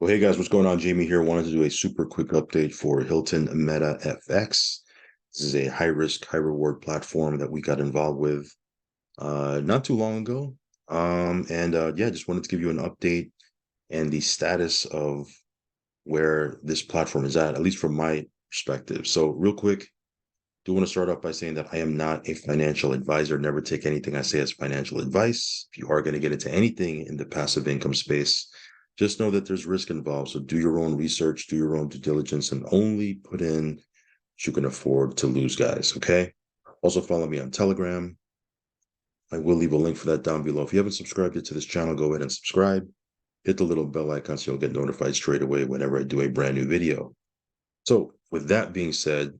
Well, hey guys, what's going on? Jamie here. Wanted to do a super quick update for HiltonMeta FX. This is a high risk, high reward platform that we got involved with not too long ago. Yeah, just wanted to give you an update and the status of where this platform is at least from my perspective. So, real quick, do want to start off by saying that I am not a financial advisor. Never take anything I say as financial advice. If you are going to get into anything in the passive income space, just know that there's risk involved. So do your own research, do your own due diligence, and only put in what you can afford to lose, guys. Okay. Also, follow me on Telegram. I will leave a link for that down below. If you haven't subscribed yet to this channel, go ahead and subscribe. Hit the little bell icon so you'll get notified straight away whenever I do a brand new video. So, with that being said,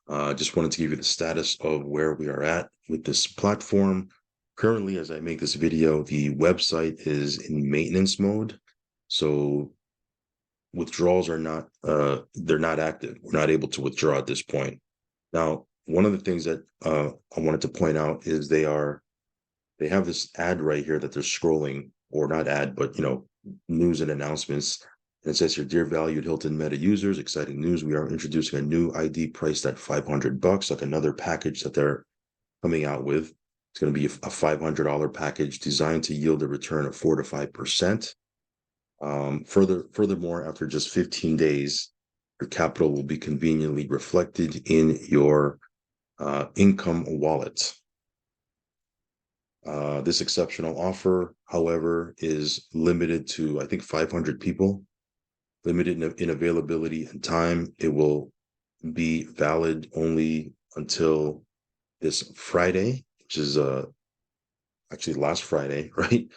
just wanted to give you the status of where we are at with this platform. Currently, as I make this video, the website is in maintenance mode. So withdrawals are not, they're not active. We're not able to withdraw at this point. Now, one of the things that I wanted to point out is they have this ad right here that they're scrolling, or not ad, but news and announcements. And it says here, dear valued HiltonMeta users, exciting news. We are introducing a new ID priced at $500, like another package that they're coming out with. It's going to be a $500 package designed to yield a return of 4 to 5%. Furthermore, after just 15 days, your capital will be conveniently reflected in your income wallet. This exceptional offer, however, is limited to, I think, 500 people, limited in availability and time. It will be valid only until this Friday, which is actually last Friday, right?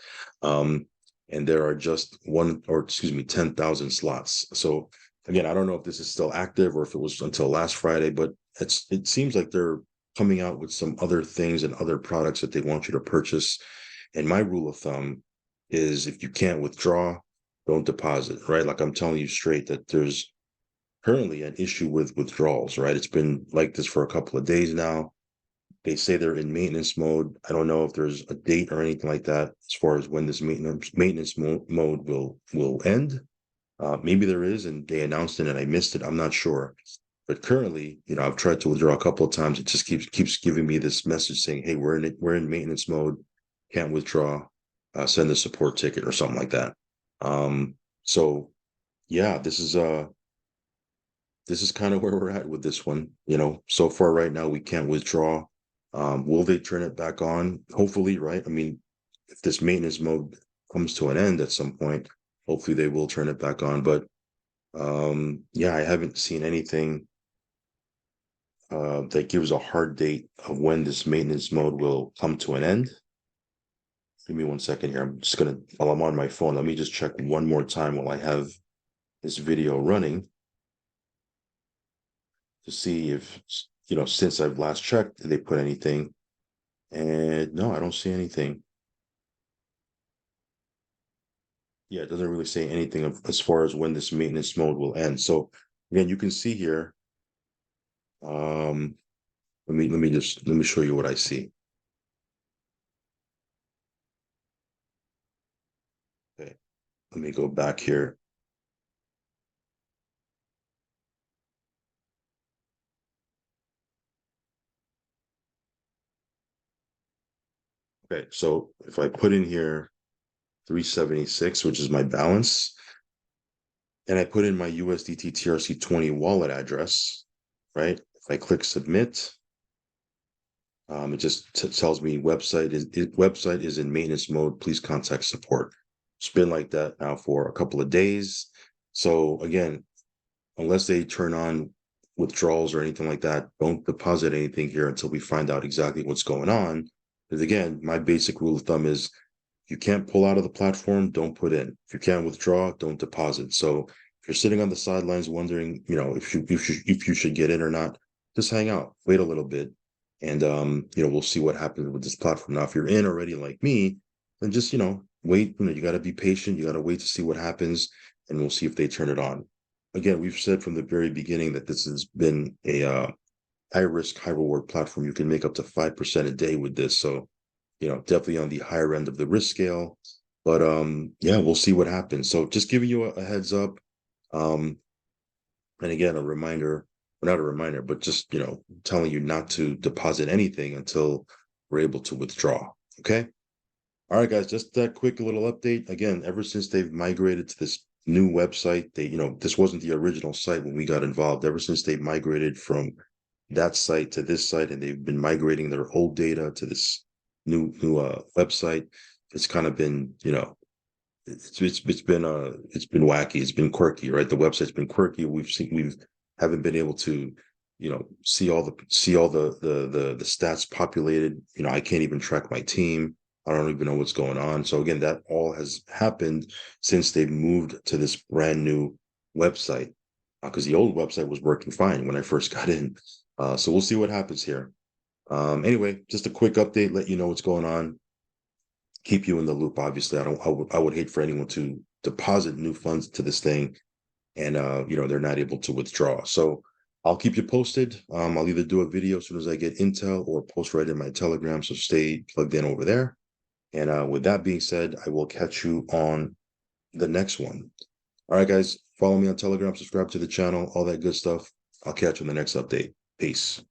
And there are just 10,000 slots. So again, I don't know if this is still active or if it was until last Friday, but it seems like they're coming out with some other things and other products that they want you to purchase. And my rule of thumb is if you can't withdraw, don't deposit, right? Like I'm telling you straight that there's currently an issue with withdrawals, right? It's been like this for a couple of days now. They say they're in maintenance mode. I don't know if there's a date or anything like that as far as when this maintenance mode will end. Maybe there is, and they announced it and I missed it. I'm not sure. But currently, I've tried to withdraw a couple of times. It just keeps giving me this message saying, "Hey, we're in maintenance mode. Can't withdraw. Send a support ticket or something like that." So yeah, this is kind of where we're at with this one. So far right now we can't withdraw. Will they turn it back on? Hopefully, right? I mean, if this maintenance mode comes to an end at some point, hopefully they will turn it back on. But yeah, I haven't seen anything that gives a hard date of when this maintenance mode will come to an end. Give me 1 second here. I'm just gonna, while I'm on my phone, let me just check one more time while I have this video running to see if, since I've last checked, did they put anything? And no, I don't see anything. Yeah, it doesn't really say anything as far as when this maintenance mode will end. So again, you can see here. Let me show you what I see. Okay, let me go back here. Okay, so if I put in here 376, which is my balance, and I put in my USDT TRC20 wallet address, right? If I click submit, it just tells me website is in maintenance mode. Please contact support. It's been like that now for a couple of days. So again, unless they turn on withdrawals or anything like that, don't deposit anything here until we find out exactly what's going on. Because again, my basic rule of thumb is if you can't pull out of the platform, don't put in. If you can't withdraw, don't deposit. So if you're sitting on the sidelines wondering, if you should get in or not, just hang out, wait a little bit, and we'll see what happens with this platform. Now, if you're in already like me, then just wait. You got to be patient. You got to wait to see what happens, and we'll see if they turn it on. Again, we've said from the very beginning that this has been a high risk, high reward platform. You can make up to 5% a day with this. So, definitely on the higher end of the risk scale. But yeah, we'll see what happens. So just giving you a heads up. And again, a reminder, well, not a reminder, but just, telling you not to deposit anything until we're able to withdraw. Okay. All right, guys, just that quick little update. Again, ever since they've migrated to this new website, this wasn't the original site when we got involved. Ever since they migrated from that site to this site, and they've been migrating their old data to this new website, it's kind of been, it's been wacky, it's been quirky, right? The website's been quirky. We haven't been able to, see all the stats populated. I can't even track my team. I don't even know what's going on. So again, that all has happened since they've moved to this brand new website, because the old website was working fine when I first got in. So we'll see what happens here. Anyway, just a quick update, let you know what's going on, keep you in the loop. Obviously, I would hate for anyone to deposit new funds to this thing and they're not able to withdraw. So I'll keep you posted. I'll either do a video as soon as I get intel or post right in my Telegram. So stay plugged in over there. And with that being said, I will catch you on the next one. All right, guys, follow me on Telegram, subscribe to the channel, all that good stuff. I'll catch you in the next update. Peace.